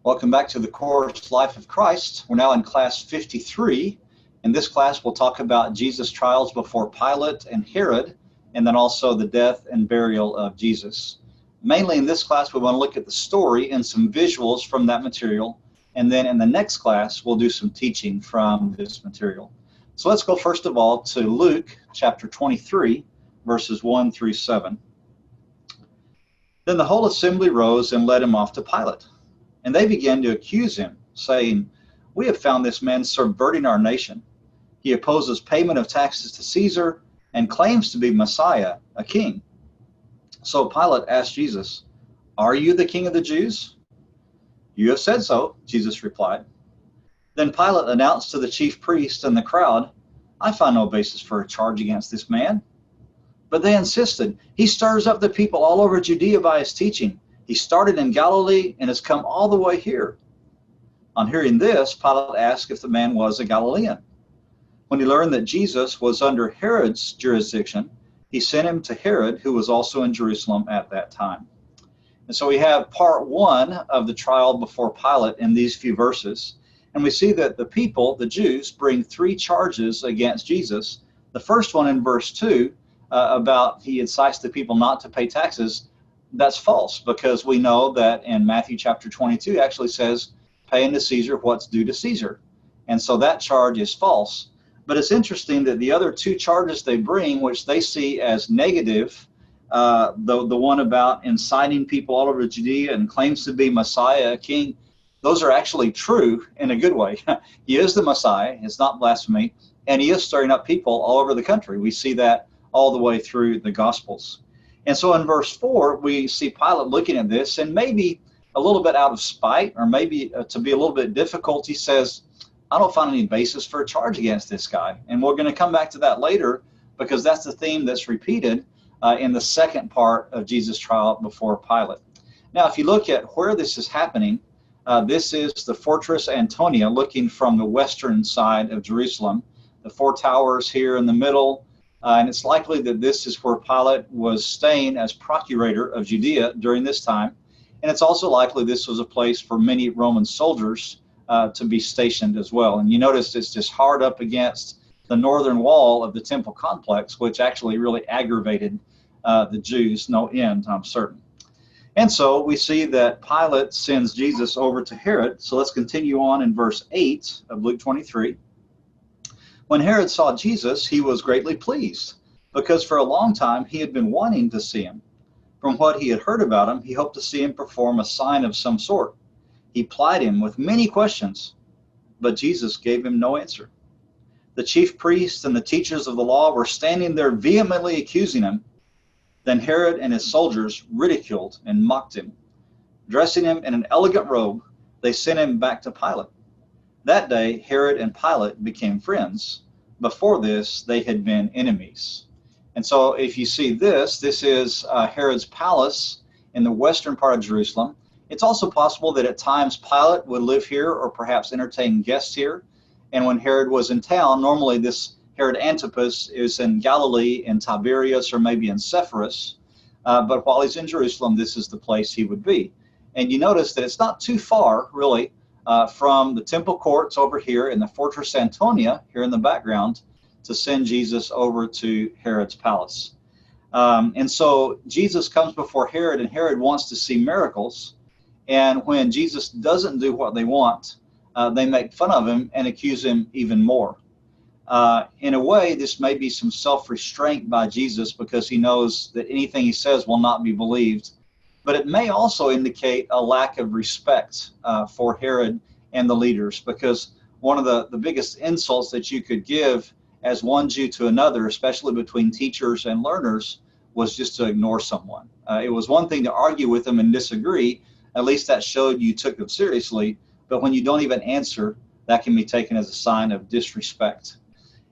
Welcome back to the course Life of Christ. We're now in class 53. In this class, we'll talk about Jesus' trials before Pilate and Herod, and then also the death and burial of Jesus. Mainly in this class, we want to look at the story and some visuals from that material. And then in the next class, we'll do some teaching from this material. So let's go first of all to Luke chapter 23, verses 1 through 7. Then the whole assembly rose and led him off to Pilate. And they began to accuse him, saying, "We have found this man subverting our nation. He opposes payment of taxes to Caesar and claims to be Messiah, a king." So Pilate asked Jesus, "Are you the king of the Jews?" "You have said so," Jesus replied. Then Pilate announced to the chief priests and the crowd, "I find no basis for a charge against this man." But they insisted, "He stirs up the people all over Judea by his teaching. He started in Galilee and has come all the way here." On hearing this, Pilate asked if the man was a Galilean. When he learned that Jesus was under Herod's jurisdiction, he sent him to Herod, who was also in Jerusalem at that time. And so we have part one of the trial before Pilate in these few verses. And we see that the people, the Jews, bring three charges against Jesus. The first one in verse 2, about he incites the people not to pay taxes. That's false, because we know that in Matthew chapter 22 actually says, "Pay unto Caesar what's due to Caesar." And so that charge is false. But it's interesting that the other two charges they bring, which they see as negative, the one about inciting people all over Judea and claims to be Messiah, a king, those are actually true in a good way. He is the Messiah, it's not blasphemy, and he is stirring up people all over the country. We see that all the way through the Gospels. And so in verse 4, we see Pilate looking at this, and maybe a little bit out of spite, or maybe to be a little bit difficult, he says, "I don't find any basis for a charge against this guy." And we're going to come back to that later, because that's the theme that's repeated in the second part of Jesus' trial before Pilate. Now, if you look at where this is happening, this is the Fortress Antonia, looking from the western side of Jerusalem. The four towers here in the middle. And it's likely that this is where Pilate was staying as procurator of Judea during this time. And it's also likely this was a place for many Roman soldiers to be stationed as well. And you notice it's just hard up against the northern wall of the temple complex, which actually really aggravated the Jews, no end, I'm certain. And so we see that Pilate sends Jesus over to Herod. So let's continue on in verse 8 of Luke 23. When Herod saw Jesus, he was greatly pleased, because for a long time he had been wanting to see him. From what he had heard about him, he hoped to see him perform a sign of some sort. He plied him with many questions, but Jesus gave him no answer. The chief priests and the teachers of the law were standing there vehemently accusing him. Then Herod and his soldiers ridiculed and mocked him. Dressing him in an elegant robe, they sent him back to Pilate. That day, Herod and Pilate became friends. Before this, they had been enemies. And so if you see this is Herod's palace in the western part of Jerusalem. It's also possible that at times Pilate would live here or perhaps entertain guests here. And when Herod was in town, normally this Herod Antipas is in Galilee, in Tiberias, or maybe in Sepphoris. But while he's in Jerusalem, this is the place he would be. And you notice that it's not too far, really, from the temple courts over here in the Fortress Antonia, here in the background, to send Jesus over to Herod's palace. And so Jesus comes before Herod, and Herod wants to see miracles. And when Jesus doesn't do what they want, they make fun of him and accuse him even more. In a way, this may be some self-restraint by Jesus, because he knows that anything he says will not be believed. But it may also indicate a lack of respect for Herod and the leaders, because one of the biggest insults that you could give as one Jew to another, especially between teachers and learners, was just to ignore someone. It was one thing to argue with them and disagree. At least that showed you took them seriously. But when you don't even answer, that can be taken as a sign of disrespect.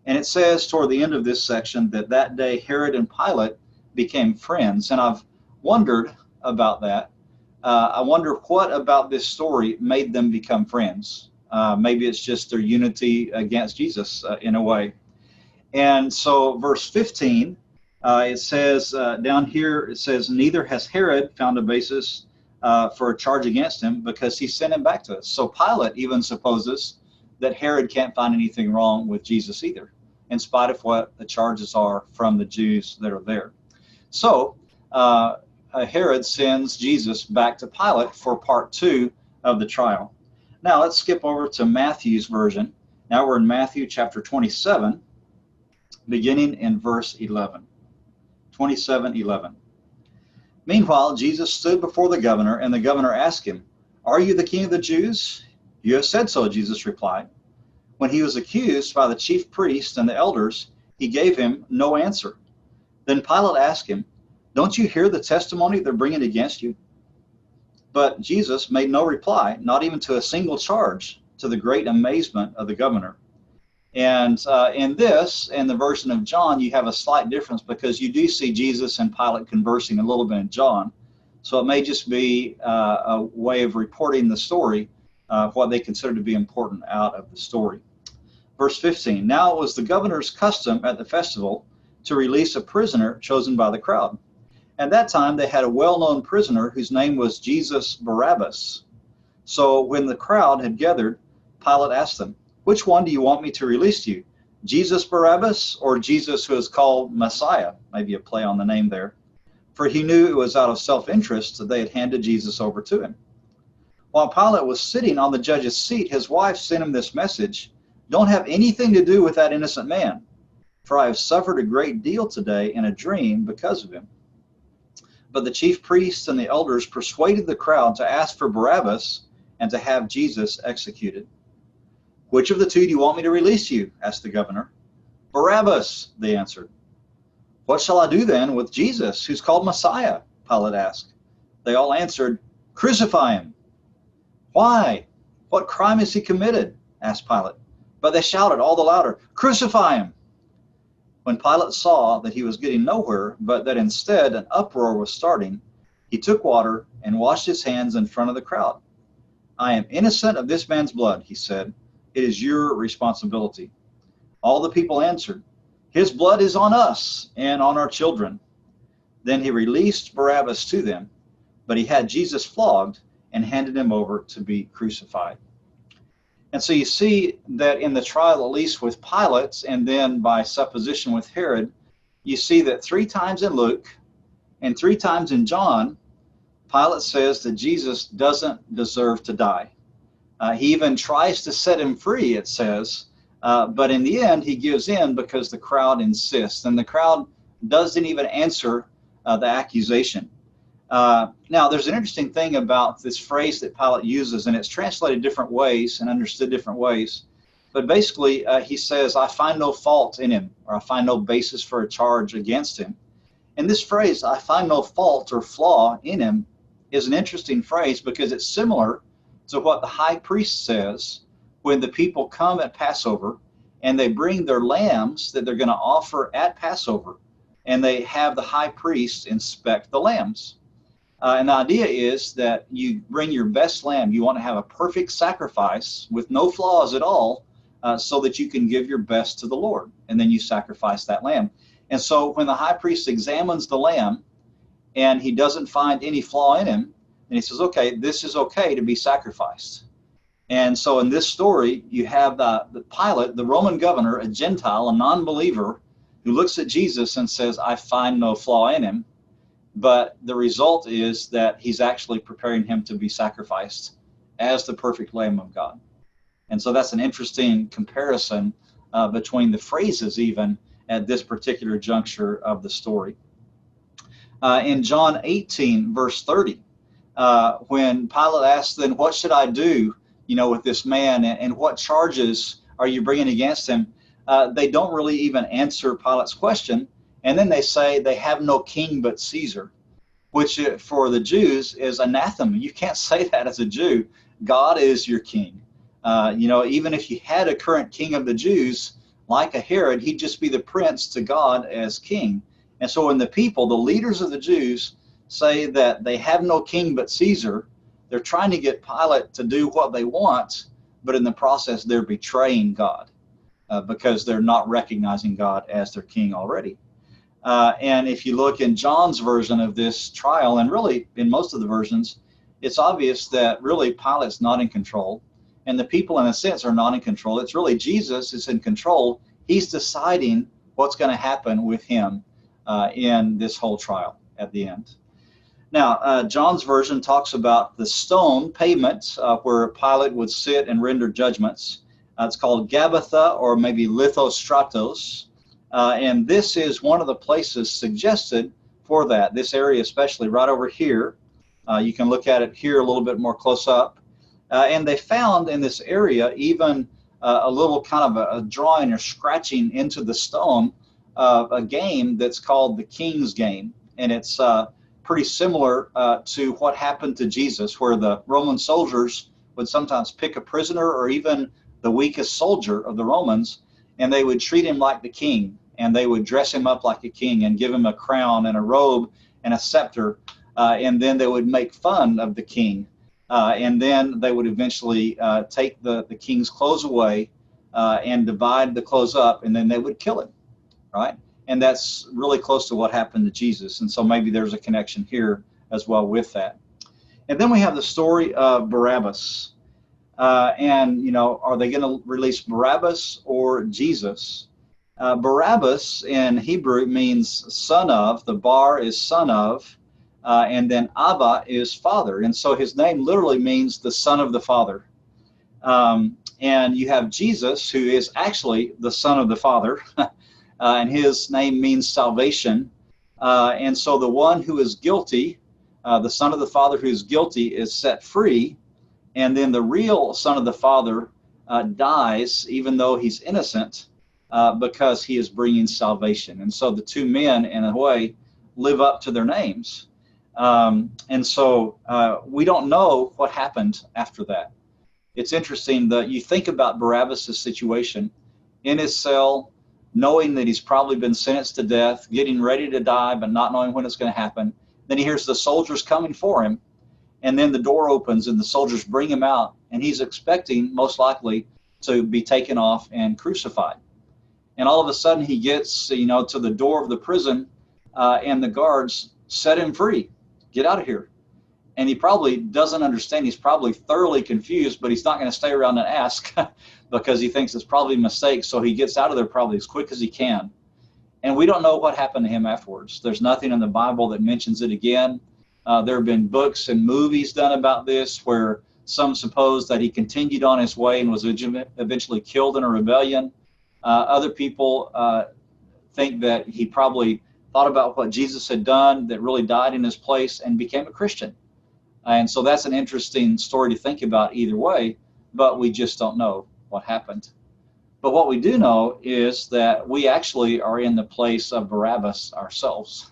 And it says toward the end of this section that day Herod and Pilate became friends. And I've wondered about that. I wonder what about this story made them become friends. Maybe it's just their unity against Jesus in a way. And so verse 15, it says down here, it says, "Neither has Herod found a basis for a charge against him because he sent him back to us. So Pilate even supposes that Herod can't find anything wrong with Jesus either, in spite of what the charges are from the Jews that are there. So Herod sends Jesus back to Pilate for part 2 of the trial. Now let's skip over to Matthew's version. Now we're in Matthew chapter 27, beginning in verse 11. 27:11. Meanwhile, Jesus stood before the governor, and the governor asked him, "Are you the king of the Jews?" "You have said so," Jesus replied. When he was accused by the chief priests and the elders, he gave him no answer. Then Pilate asked him, "Don't you hear the testimony they're bringing against you?" But Jesus made no reply, not even to a single charge, to the great amazement of the governor. And in the version of John, you have a slight difference because you do see Jesus and Pilate conversing a little bit in John. So it may just be a way of reporting the story of what they consider to be important out of the story. Verse 15, now it was the governor's custom at the festival to release a prisoner chosen by the crowd. At that time, they had a well-known prisoner whose name was Jesus Barrabas. So when the crowd had gathered, Pilate asked them, "Which one do you want me to release to you? Jesus Barabbas or Jesus who is called Messiah?" Maybe a play on the name there. For he knew it was out of self-interest that they had handed Jesus over to him. While Pilate was sitting on the judge's seat, his wife sent him this message, "Don't have anything to do with that innocent man, for I have suffered a great deal today in a dream because of him." But the chief priests and the elders persuaded the crowd to ask for Barabbas and to have Jesus executed. "Which of the two do you want me to release you?" asked the governor. "Barabbas," they answered. "What shall I do then with Jesus, who's called Messiah?" Pilate asked. They all answered, "Crucify him." "Why? What crime has he committed?" asked Pilate. But they shouted all the louder, "Crucify him!" When Pilate saw that he was getting nowhere, but that instead an uproar was starting, he took water and washed his hands in front of the crowd. "I am innocent of this man's blood," he said. "It is your responsibility." All the people answered, "His blood is on us and on our children." Then he released Barabbas to them, but he had Jesus flogged and handed him over to be crucified. And so you see that in the trial, at least with Pilate, and then by supposition with Herod, you see that 3 times in Luke and 3 times in John, Pilate says that Jesus doesn't deserve to die. He even tries to set him free, it says, but in the end, he gives in because the crowd insists, and the crowd doesn't even answer the accusation. Now, there's an interesting thing about this phrase that Pilate uses, and it's translated different ways and understood different ways. But basically, he says, "I find no fault in him," or "I find no basis for a charge against him." And this phrase, "I find no fault or flaw in him," is an interesting phrase because it's similar to what the high priest says when the people come at Passover and they bring their lambs that they're going to offer at Passover, and they have the high priest inspect the lambs. And the idea is that you bring your best lamb. You want to have a perfect sacrifice with no flaws at all, so that you can give your best to the Lord. And then you sacrifice that lamb. And so when the high priest examines the lamb and he doesn't find any flaw in him, and he says, "Okay, this is okay to be sacrificed." And so in this story, you have the Pilate, the Roman governor, a Gentile, a non-believer, who looks at Jesus and says, "I find no flaw in him." But the result is that he's actually preparing him to be sacrificed as the perfect Lamb of God. And so that's an interesting comparison between the phrases even at this particular juncture of the story. In John 18, verse 30, when Pilate asks, "Then what should I do, with this man, and what charges are you bringing against him?" They don't really even answer Pilate's question. And then they say they have no king but Caesar, which for the Jews is anathema. You can't say that as a Jew. God is your king. Even if you had a current king of the Jews, like a Herod, he'd just be the prince to God as king. And so when the people, the leaders of the Jews, say that they have no king but Caesar, they're trying to get Pilate to do what they want, but in the process, they're betraying God because they're not recognizing God as their king already. And if you look in John's version of this trial, and really in most of the versions, it's obvious that really Pilate's not in control, and the people in a sense are not in control. It's really Jesus is in control. He's deciding what's going to happen with him in this whole trial at the end. Now, John's version talks about the stone pavement where Pilate would sit and render judgments. It's called Gabbatha, or maybe Lithostratos, and this is one of the places suggested for that. This area, especially right over here, you can look at it here a little bit more close up. And they found in this area even a little kind of a drawing or scratching into the stone of a game that's called the King's Game, and it's pretty similar to what happened to Jesus, where the Roman soldiers would sometimes pick a prisoner or even the weakest soldier of the Romans, and they would treat him like the king, and they would dress him up like a king and give him a crown and a robe and a scepter, and then they would make fun of the king, and then they would eventually take the king's clothes away and divide the clothes up, and then they would kill him, right? And that's really close to what happened to Jesus. And so maybe there's a connection here as well with that. And then we have the story of Barabbas. And, you know, are they going to release Barabbas or Jesus? Barabbas in Hebrew means son of. The bar is son of. And then Abba is father. And so his name literally means the son of the father. And you have Jesus, who is actually the son of the father. And his name means salvation. And so the one who is guilty, the son of the father who is guilty, is set free. And then the real son of the father dies, even though he's innocent, because he is bringing salvation. And so the two men, in a way, live up to their names. And so we don't know what happened after that. It's interesting that you think about Barabbas' situation in his cell, knowing that he's probably been sentenced to death, getting ready to die, but not knowing when it's going to happen. Then he hears the soldiers coming for him, and then the door opens and the soldiers bring him out, and he's expecting, most likely, to be taken off and crucified. And all of a sudden he gets, you know, to the door of the prison, and the guards set him free. Get out of here. And he probably doesn't understand. He's probably thoroughly confused, but he's not going to stay around and ask because he thinks it's probably a mistake. So he gets out of there probably as quick as he can. And we don't know what happened to him afterwards. There's nothing in the Bible that mentions it again. There have been books and movies done about this where some suppose that he continued on his way and was eventually killed in a rebellion. Other people think that he probably thought about what Jesus had done, that really died in his place, and became a Christian. And so that's an interesting story to think about either way, but we just don't know what happened. But what we do know is that we actually are in the place of Barabbas ourselves.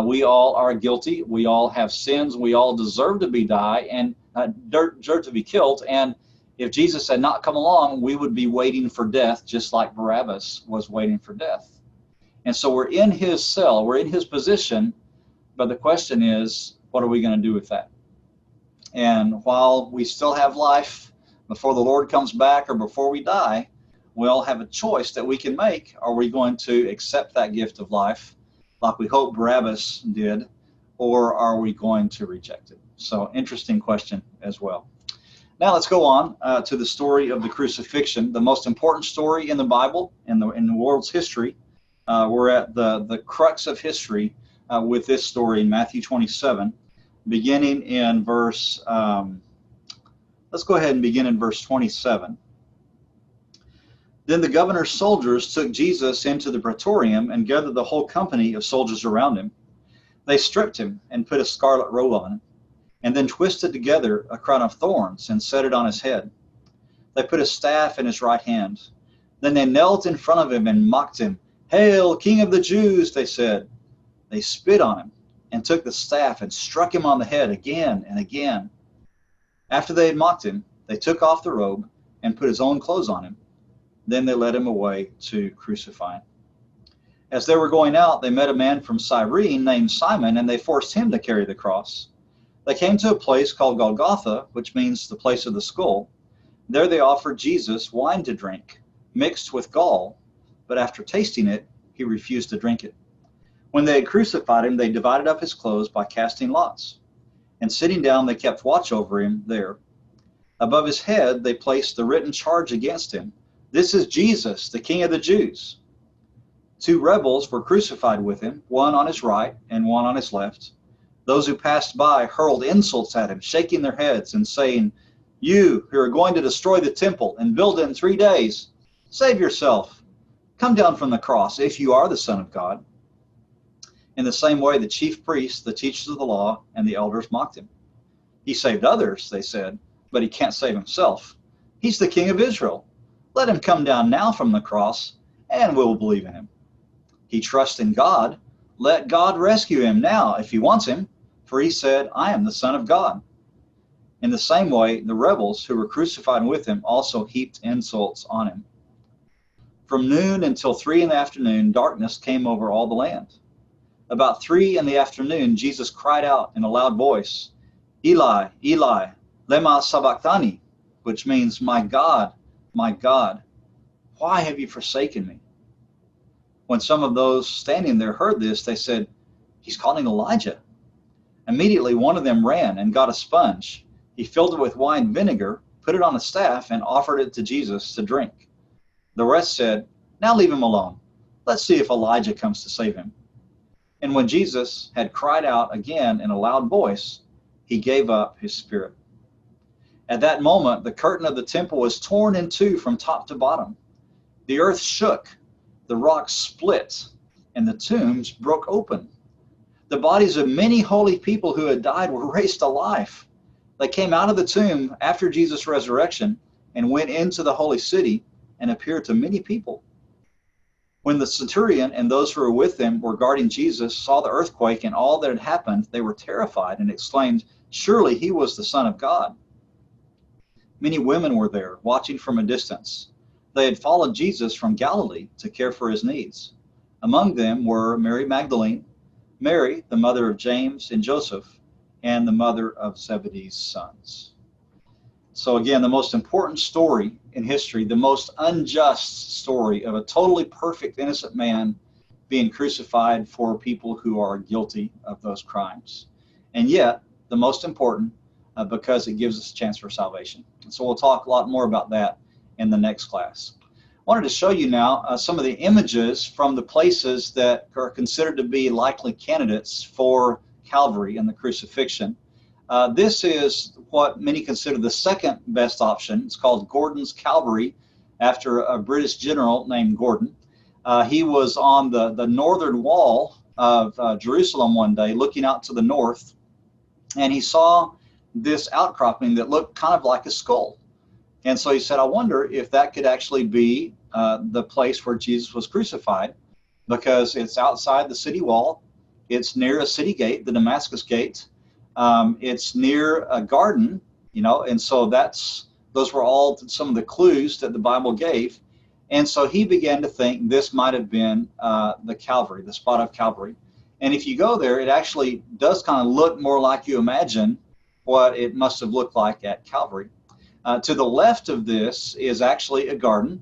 We all are guilty. We all have sins. We all deserve to be deserve to be killed. And if Jesus had not come along, we would be waiting for death, just like Barabbas was waiting for death. And so we're in his cell. We're in his position. But the question is, what are we going to do with that? And while we still have life before the Lord comes back or before we die, we all have a choice that we can make. Are we going to accept that gift of life like we hope Barabbas did, or are we going to reject it? So interesting question as well. Now let's go on to the story of the crucifixion, the most important story in the Bible, in the world's history. We're at the crux of history with this story in Matthew 27. Beginning in verse, let's go ahead and begin in verse 27. Then the governor's soldiers took Jesus into the praetorium and gathered the whole company of soldiers around him. They stripped him and put a scarlet robe on him, and then twisted together a crown of thorns and set it on his head. They put a staff in his right hand. Then they knelt in front of him and mocked him. "Hail, King of the Jews," they said. They spit on him and took the staff and struck him on the head again and again. After they had mocked him, they took off the robe and put his own clothes on him. Then they led him away to crucify him. As they were going out, they met a man from Cyrene named Simon, and they forced him to carry the cross. They came to a place called Golgotha, which means the place of the skull. There they offered Jesus wine to drink, mixed with gall, but after tasting it, he refused to drink it. When they had crucified him, they divided up his clothes by casting lots. and sitting down, they kept watch over him there. Above his head, they placed the written charge against him. This is Jesus, the King of the Jews. 2 rebels were crucified with him, one on his right and one on his left. Those who passed by hurled insults at him, shaking their heads and saying, "You who are going to destroy the temple and build it in 3 days, save yourself. Come down from the cross if you are the Son of God." In the same way, the chief priests, the teachers of the law, and the elders mocked him. "He saved others," they said, "but he can't save himself. He's the King of Israel. Let him come down now from the cross, and we will believe in him. He trusts in God. Let God rescue him now if he wants him, for he said, 'I am the Son of God.'" In the same way, the rebels who were crucified with him also heaped insults on him. From noon until 3 in the afternoon, darkness came over all the land. About 3 in the afternoon, Jesus cried out in a loud voice, "Eli, Eli, lema sabachthani," which means, my God, why have you forsaken me?" When some of those standing there heard this, they said, "He's calling Elijah." Immediately one of them ran and got a sponge. He filled it with wine vinegar, put it on a staff, and offered it to Jesus to drink. The rest said, "Now leave him alone. Let's see if Elijah comes to save him." And when Jesus had cried out again in a loud voice, he gave up his spirit. At that moment, the curtain of the temple was torn in two from top to bottom. The earth shook, the rocks split, and the tombs broke open. The bodies of many holy people who had died were raised to life. They came out of the tomb after Jesus' resurrection and went into the holy city and appeared to many people. When the centurion and those who were with him were guarding Jesus saw the earthquake and all that had happened, they were terrified and exclaimed, "Surely he was the Son of God." Many women were there, watching from a distance. They had followed Jesus from Galilee to care for his needs. Among them were Mary Magdalene, Mary, the mother of James and Joseph, and the mother of Zebedee's sons. So again, the most important story in history, the most unjust story of a totally perfect, innocent man being crucified for people who are guilty of those crimes. And yet, the most important because it gives us a chance for salvation. And so we'll talk a lot more about that in the next class. I wanted to show you now some of the images from the places that are considered to be likely candidates for Calvary and the crucifixion. This is what many consider the second best option. It's called Gordon's Calvary, after a British general named Gordon. He was on the northern wall of Jerusalem one day, looking out to the north, and he saw this outcropping that looked kind of like a skull. And so he said, I wonder if that could actually be the place where Jesus was crucified, because it's outside the city wall. It's near a city gate, the Damascus Gate. It's near a garden, and so those were all some of the clues that the Bible gave. And so he began to think this might have been the Calvary, the spot of Calvary. And if you go there, it actually does kind of look more like you imagine what it must have looked like at Calvary. To the left of this is actually a garden,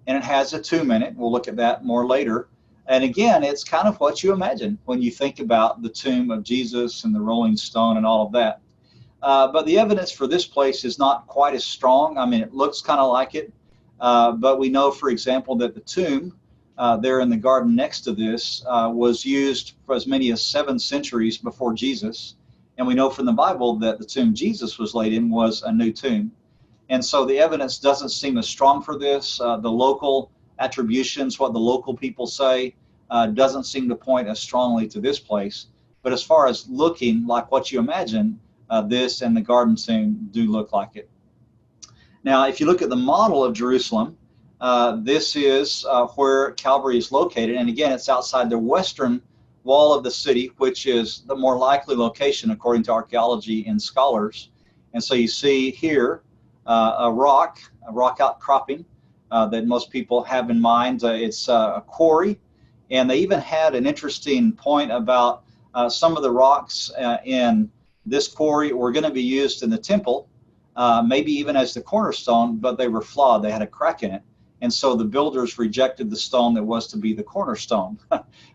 and it has a tomb in it. We'll look at that more later. And again, it's kind of what you imagine when you think about the tomb of Jesus and the rolling stone and all of that. But the evidence for this place is not quite as strong. I mean, it looks kind of like it. But we know, for example, that the tomb there in the garden next to this was used for as many as 7 centuries before Jesus. And we know from the Bible that the tomb Jesus was laid in was a new tomb. And so the evidence doesn't seem as strong for this. The local attributions, what the local people say, doesn't seem to point as strongly to this place. But as far as looking like what you imagine, this and the garden tomb do look like it. Now, if you look at the model of Jerusalem, this is where Calvary is located. And again, it's outside the western wall of the city, which is the more likely location according to archaeology and scholars. And so you see here a rock outcropping that most people have in mind. It's a quarry, and they even had an interesting point about some of the rocks in this quarry were going to be used in the temple, maybe even as the cornerstone, but they were flawed. They had a crack in it. And so the builders rejected the stone that was to be the cornerstone,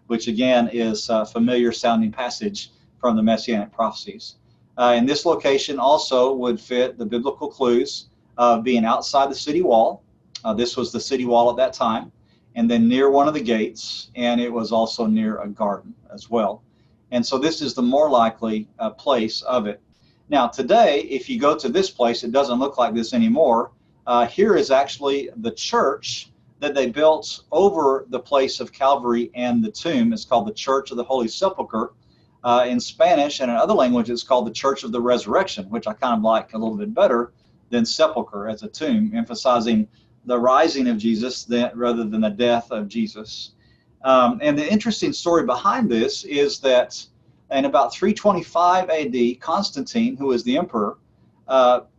which again is a familiar sounding passage from the Messianic prophecies. And this location also would fit the biblical clues of being outside the city wall. This was the city wall at that time, and then near one of the gates, and it was also near a garden as well. And so this is the more likely place of it. Now today, if you go to this place, it doesn't look like this anymore. Here is actually the church that they built over the place of Calvary and the tomb. It's called the Church of the Holy Sepulchre. In Spanish and in other languages, it's called the Church of the Resurrection, which I kind of like a little bit better than sepulchre as a tomb, emphasizing the rising of Jesus rather than the death of Jesus. And the interesting story behind this is that in about 325 AD, Constantine, who was the emperor,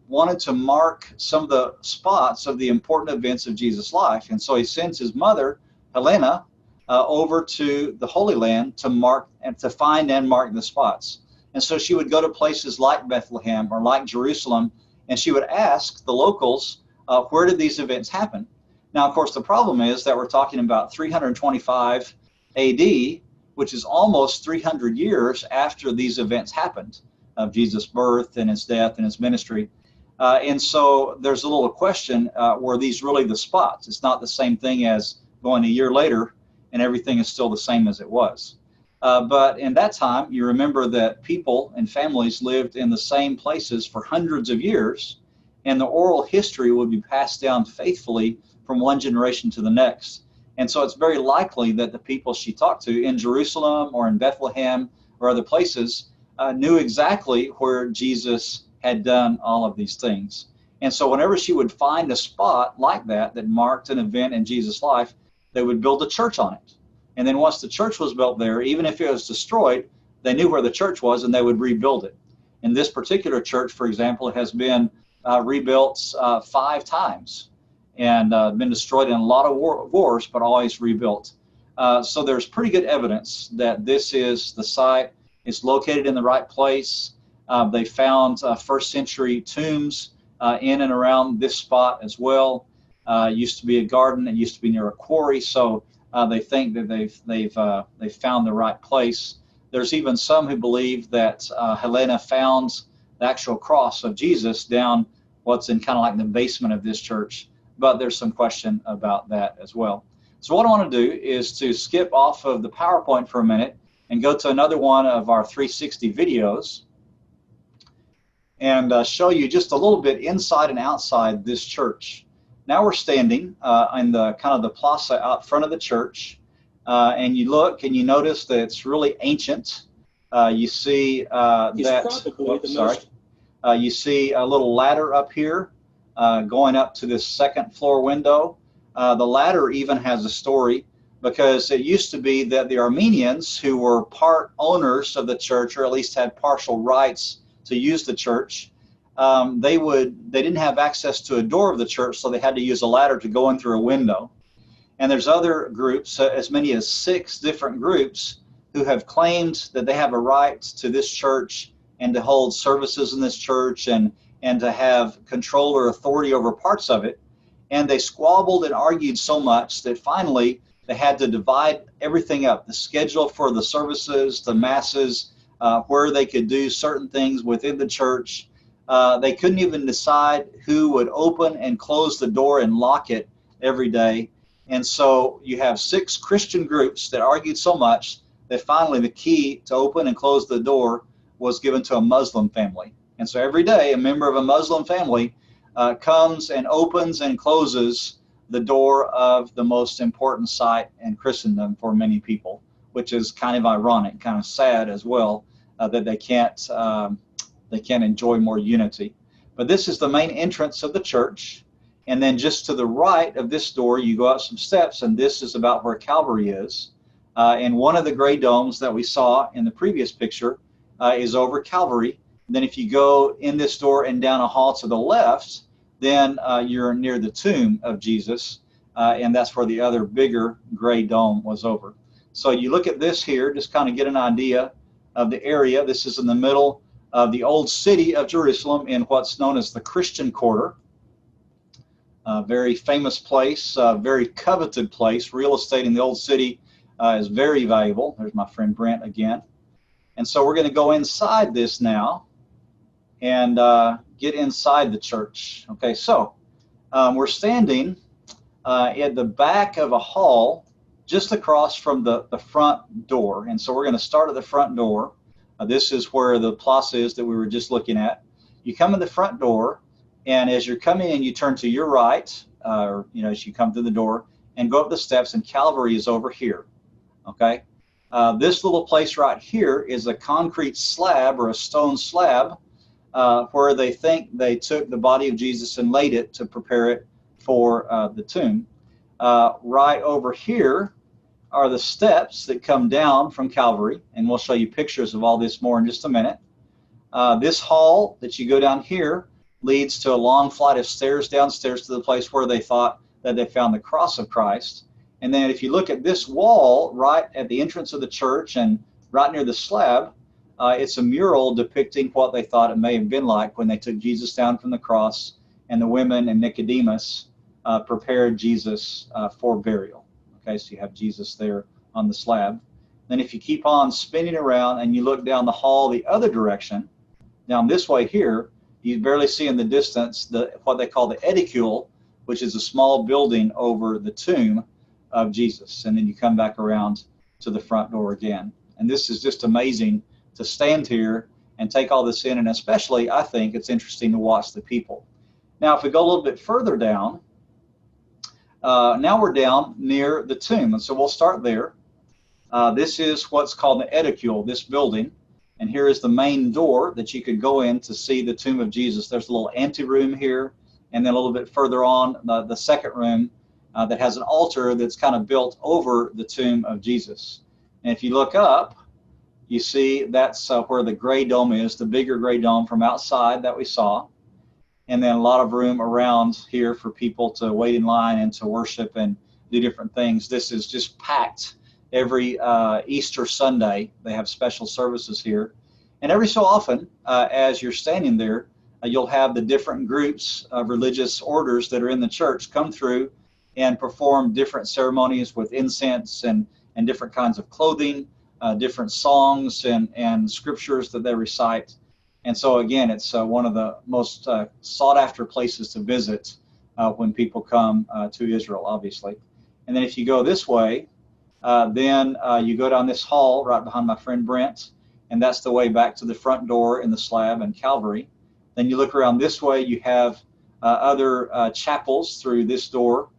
wanted to mark some of the spots of the important events of Jesus' life. And so he sends his mother, Helena, over to the Holy Land to mark and to find and mark the spots. And so she would go to places like Bethlehem or like Jerusalem, and she would ask the locals, where did these events happen? Now, of course, the problem is that we're talking about 325 AD, which is almost 300 years after these events happened, of Jesus' birth and his death and his ministry. And so there's a little question, were these really the spots? It's not the same thing as going a year later and everything is still the same as it was. But in that time, you remember that people and families lived in the same places for hundreds of years, and the oral history would be passed down faithfully from one generation to the next. And so it's very likely that the people she talked to in Jerusalem or in Bethlehem or other places knew exactly where Jesus had done all of these things. And so whenever she would find a spot like that that marked an event in Jesus' life, they would build a church on it. And then once the church was built there, even if it was destroyed, they knew where the church was and they would rebuild it. In this particular church, for example, it has been rebuilt 5 times and been destroyed in a lot of wars, but always rebuilt. So there's pretty good evidence that this is the site. It's located in the right place. They found first century tombs in and around this spot as well. It used to be a garden. It used to be near a quarry. So they think that they've found the right place. There's even some who believe that Helena found the actual cross of Jesus down what's in kind of like the basement of this church, but there's some question about that as well. So what I want to do is to skip off of the PowerPoint for a minute and go to another one of our 360 videos and show you just a little bit inside and outside this church. Now we're standing in the kind of the plaza out front of the church, and you look and you notice that it's really ancient. You see you see a little ladder up here going up to this second floor window. The ladder even has a story, because it used to be that the Armenians, who were part owners of the church, or at least had partial rights to use the church, they didn't have access to a door of the church, so they had to use a ladder to go in through a window. And there's other groups, as many as 6 different groups, who have claimed that they have a right to this church and to hold services in this church and to have control or authority over parts of it. And they squabbled and argued so much that finally they had to divide everything up, the schedule for the services, the masses, where they could do certain things within the church. They couldn't even decide who would open and close the door and lock it every day. And so you have 6 Christian groups that argued so much that finally the key to open and close the door was given to a Muslim family. And so every day a member of a Muslim family comes and opens and closes the door of the most important site in Christendom for many people, which is kind of ironic, kind of sad as well, that they can't enjoy more unity. But this is the main entrance of the church, and then just to the right of this door you go up some steps, and this is about where Calvary is. And one of the gray domes that we saw in the previous picture is over Calvary. And then if you go in this door and down a hall to the left, then you're near the tomb of Jesus, and that's where the other bigger gray dome was over. So you look at this here, just kind of get an idea of the area. This is in the middle of the old city of Jerusalem in what's known as the Christian Quarter. A very famous place, very coveted place. Real estate in the old city is very valuable. There's my friend Brent again. And so we're going to go inside this now. and get inside the church. Okay, so we're standing at the back of a hall just across from the front door. And so we're going to start at the front door. This is where the plaza is that we were just looking at. You come in the front door, and as you're coming in, you turn to your right, or as you come through the door, and go up the steps, and Calvary is over here. Okay, this little place right here is a concrete slab or a stone slab where they think they took the body of Jesus and laid it to prepare it for the tomb. Right over here are the steps that come down from Calvary, and we'll show you pictures of all this more in just a minute. This hall that you go down here leads to a long flight of stairs downstairs to the place where they thought that they found the cross of Christ. And then if you look at this wall right at the entrance of the church and right near the slab, it's a mural depicting what they thought it may have been like when they took Jesus down from the cross, and the women and Nicodemus prepared Jesus for burial. Okay, so you have Jesus there on the slab. Then if you keep on spinning around and you look down the hall the other direction, down this way here, you barely see in the distance what they call the edicule, which is a small building over the tomb of Jesus. And then you come back around to the front door again. And this is just amazing to stand here and take all this in, and especially I think it's interesting to watch the people. Now if we go a little bit further down, now we're down near the tomb, and so we'll start there. This is what's called the edicule, this building, and here is the main door that you could go in to see the tomb of Jesus. There's a little anteroom here, and then a little bit further on, the second room that has an altar that's kind of built over the tomb of Jesus. And if you look up, you see that's where the gray dome is, the bigger gray dome from outside that we saw. And then a lot of room around here for people to wait in line and to worship and do different things. This is just packed every Easter Sunday. They have special services here. And every so often, as you're standing there, you'll have the different groups of religious orders that are in the church come through and perform different ceremonies with incense and different kinds of clothing, different songs and scriptures that they recite. And so again, it's one of the most sought after places to visit when people come to Israel, obviously. And then if you go this way, then you go down this hall right behind my friend Brent, and that's the way back to the front door in the slab and Calvary. Then you look around this way, you have other chapels through this door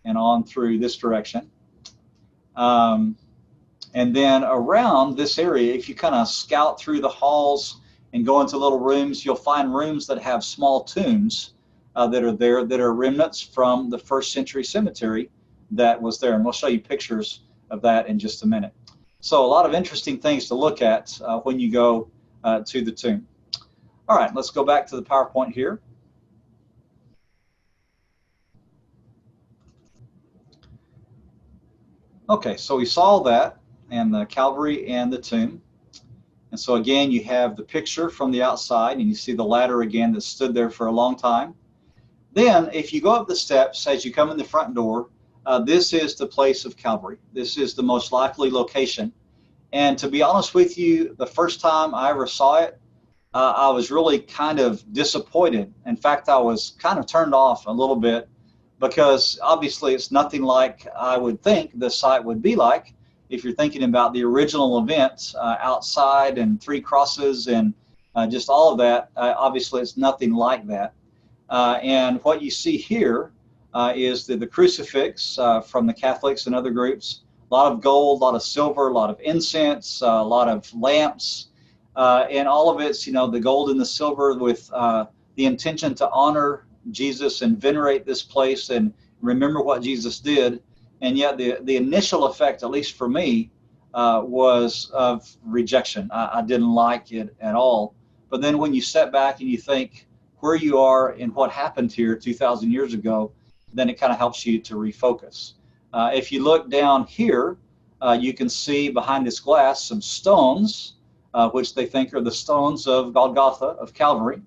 and on through this direction. And then around this area, if you kind of scout through the halls and go into little rooms, you'll find rooms that have small tombs that are there, that are remnants from the first century cemetery that was there. And we'll show you pictures of that in just a minute. So a lot of interesting things to look at when you go to the tomb. All right, let's go back to the PowerPoint here. Okay, so we saw that, and the Calvary and the tomb. And so again, you have the picture from the outside, and you see the ladder again that stood there for a long time. Then, if you go up the steps as you come in the front door, this is the place of Calvary. This is the most likely location. And to be honest with you, the first time I ever saw it, I was really kind of disappointed. In fact, I was kind of turned off a little bit, because obviously it's nothing like I would think the site would be like. If you're thinking about the original event outside and three crosses and just all of that, obviously it's nothing like that. And what you see here is the crucifix from the Catholics and other groups. A lot of gold, a lot of silver, a lot of incense, a lot of lamps, and all of it's, the gold and the silver with the intention to honor Jesus and venerate this place and remember what Jesus did. And yet the initial effect, at least for me, was of rejection. I didn't like it at all. But then when you step back and you think where you are and what happened here 2,000 years ago, then it kind of helps you to refocus. If you look down here, you can see behind this glass some stones, which they think are the stones of Golgotha, of Calvary.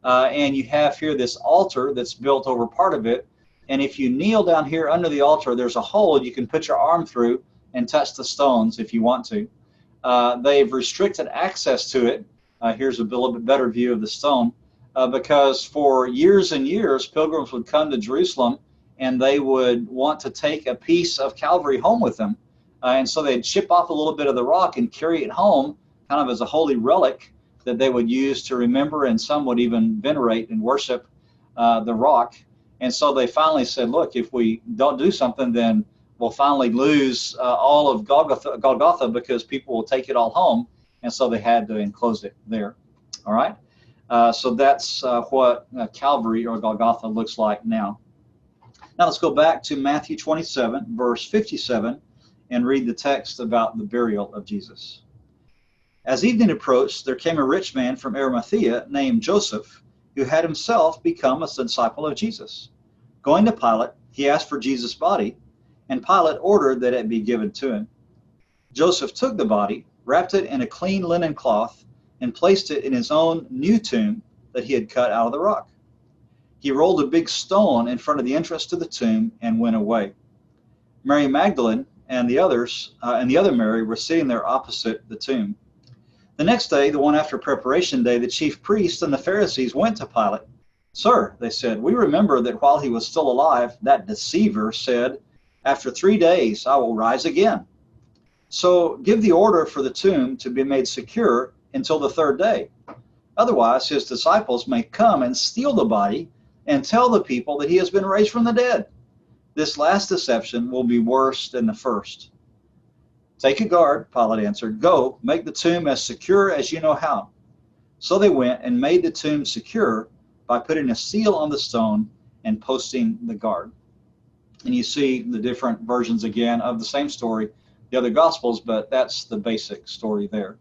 And you have here this altar that's built over part of it. And if you kneel down here under the altar, there's a hole you can put your arm through, and touch the stones if you want to. They've restricted access to it Here's a little bit better view of the stone, because for years and years, pilgrims would come to Jerusalem and they would want to take a piece of Calvary home with them. And so they'd chip off a little bit of the rock and carry it home, kind of as a holy relic that they would use to remember, and some would even venerate and worship the rock. And so they finally said, look, if we don't do something, then we'll finally lose all of Golgotha, because people will take it all home. And so they had to enclose it there. All right. So that's what Calvary or Golgotha looks like now. Now let's go back to Matthew 27, verse 57, and read the text about the burial of Jesus. As evening approached, there came a rich man from Arimathea named Joseph, who had himself become a disciple of Jesus. Going to Pilate, he asked for Jesus' body, and Pilate ordered that it be given to him. Joseph took the body, wrapped it in a clean linen cloth, and placed it in his own new tomb that he had cut out of the rock. He rolled a big stone in front of the entrance to the tomb and went away. Mary Magdalene and the others, and the other Mary, were sitting there opposite the tomb. The next day, the one after preparation day, the chief priests and the Pharisees went to Pilate. Sir, they said, we remember that while he was still alive, that deceiver said, after 3 days I will rise again. So give the order for the tomb to be made secure until the 3rd day. Otherwise, his disciples may come and steal the body and tell the people that he has been raised from the dead. This last deception will be worse than the first. Take a guard, Pilate answered. Go, make the tomb as secure as you know how. So they went and made the tomb secure by putting a seal on the stone and posting the guard. And you see the different versions again of the same story, the other Gospels, but that's the basic story there.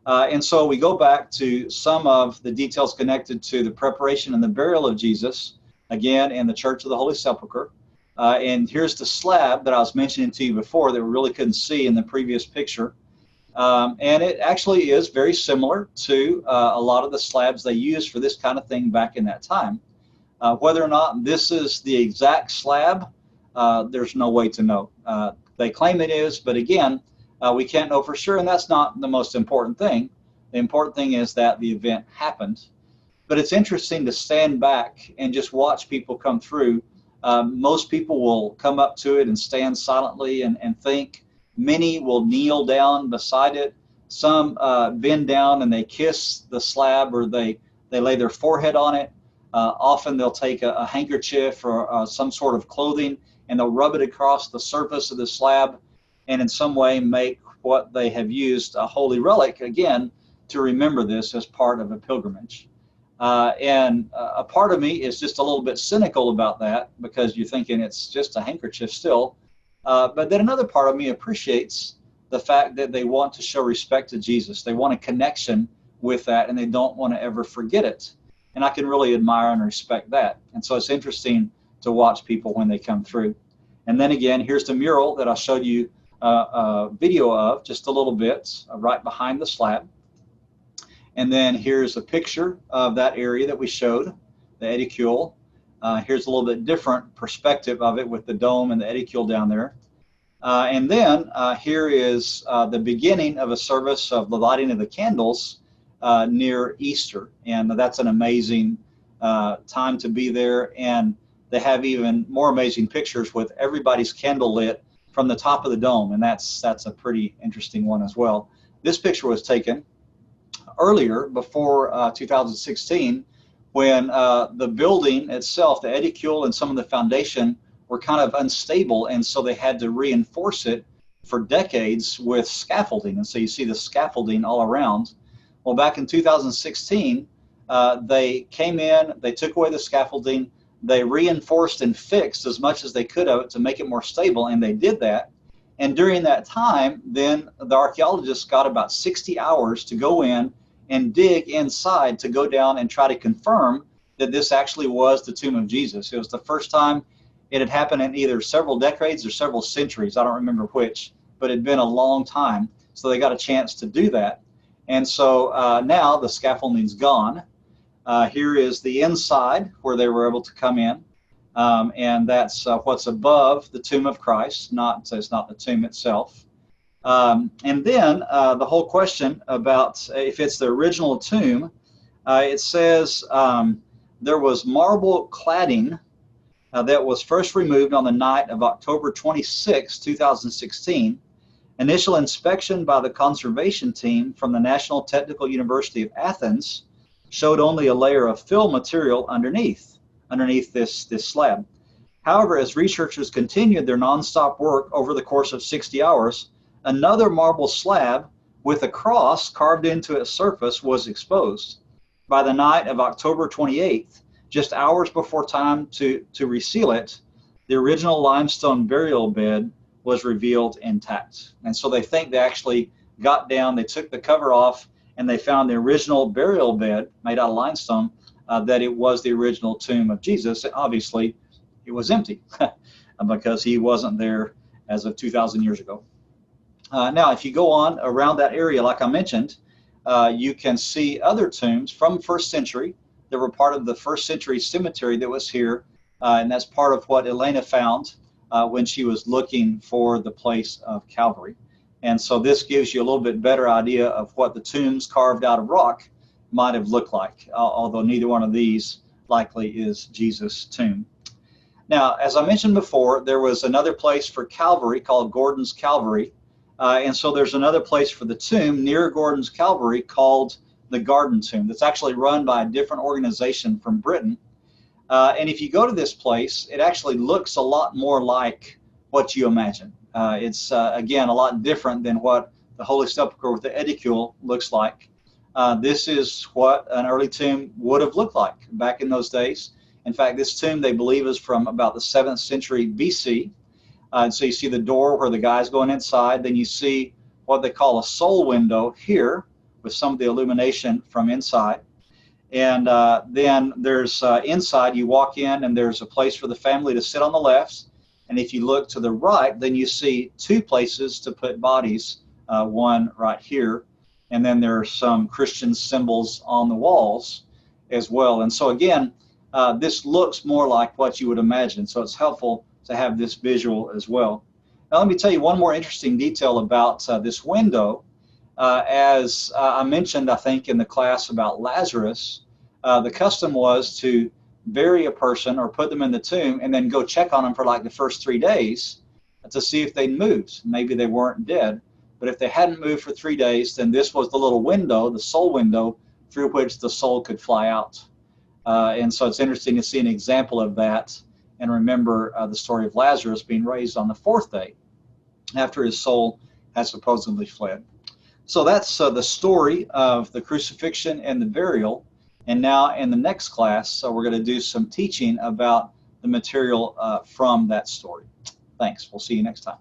And so we go back to some of the details connected to the preparation and the burial of Jesus, again, in the Church of the Holy Sepulchre. And here's the slab that I was mentioning to you before that we really couldn't see in the previous picture. And it actually is very similar to a lot of the slabs they used for this kind of thing back in that time. Whether or not this is the exact slab, there's no way to know. They claim it is, but again, we can't know for sure, and that's not the most important thing. The important thing is that the event happened. But it's interesting to stand back and just watch people come through. Most people will come up to it and stand silently and think. Many will kneel down beside it. Some bend down and they kiss the slab, or they lay their forehead on it. Often they'll take a handkerchief or some sort of clothing, and they'll rub it across the surface of the slab, and in some way make what they have used a holy relic, again, to remember this as part of a pilgrimage. And a part of me is just a little bit cynical about that, because you're thinking it's just a handkerchief still. But then another part of me appreciates the fact that they want to show respect to Jesus. They want a connection with that, and they don't want to ever forget it. And I can really admire and respect that. And so it's interesting to watch people when they come through. And then again, here's the mural that I showed you a video of just a little bit right behind the slab. And then here's a picture of that area that we showed, the edicule. Here's a little bit different perspective of it with the dome and the edicule down there. And then here is the beginning of a service of the lighting of the candles near Easter. And that's an amazing time to be there. And they have even more amazing pictures with everybody's candle lit from the top of the dome. And that's a pretty interesting one as well. This picture was taken earlier, before 2016, when the building itself, the edicule and some of the foundation, were kind of unstable, and so they had to reinforce it for decades with scaffolding. And so you see the scaffolding all around. Well, back in 2016, they came in, they took away the scaffolding, they reinforced and fixed as much as they could of it to make it more stable, and they did that. And during that time, then the archaeologists got about 60 hours to go in and dig inside to go down and try to confirm that this actually was the tomb of Jesus. It was the first time it had happened in either several decades or several centuries. I don't remember which, but it had been a long time. So they got a chance to do that. And so now the scaffolding's gone. Here is the inside where they were able to come in. And that's what's above the tomb of Christ. It's not the tomb itself. And then the whole question about if it's the original tomb, it says there was marble cladding that was first removed on the night of October 26, 2016. Initial inspection by the conservation team from the National Technical University of Athens showed only a layer of fill material underneath this slab. However, as researchers continued their nonstop work over the course of 60 hours, another marble slab with a cross carved into its surface was exposed. By the night of October 28th, just hours before time to reseal it, the original limestone burial bed was revealed intact. And so they think they actually got down, they took the cover off, and they found the original burial bed made out of limestone, that it was the original tomb of Jesus. And obviously, it was empty because he wasn't there as of 2,000 years ago. Now, if you go on around that area, like I mentioned, you can see other tombs from first century that were part of the first century cemetery that was here, and that's part of what Elena found when she was looking for the place of Calvary. And so this gives you a little bit better idea of what the tombs carved out of rock might have looked like, although neither one of these likely is Jesus' tomb. Now, as I mentioned before, there was another place for Calvary called Gordon's Calvary, and so there's another place for the tomb near Gordon's Calvary called the Garden Tomb that's actually run by a different organization from Britain. And if you go to this place, it actually looks a lot more like what you imagine. It's, again, a lot different than what the Holy Sepulchre with the edicule looks like. This is what an early tomb would have looked like back in those days. In fact, this tomb, they believe, is from about the 7th century BC. And so you see the door where the guy's going inside. Then you see what they call a soul window here with some of the illumination from inside. And then there's inside, you walk in and there's a place for the family to sit on the left. And if you look to the right, then you see two places to put bodies, one right here. And then there are some Christian symbols on the walls as well. And so again, this looks more like what you would imagine. So it's helpful to have this visual as well. Now let me tell you one more interesting detail about this window. As I mentioned, I think, in the class about Lazarus, the custom was to bury a person or put them in the tomb and then go check on them for like the first 3 days to see if they'd moved. Maybe they weren't dead. But if they hadn't moved for 3 days, then this was the little window, the soul window, through which the soul could fly out. And so it's interesting to see an example of that and remember the story of Lazarus being raised on the 4th day after his soul had supposedly fled. So that's the story of the crucifixion and the burial. And now in the next class, we're going to do some teaching about the material from that story. Thanks. We'll see you next time.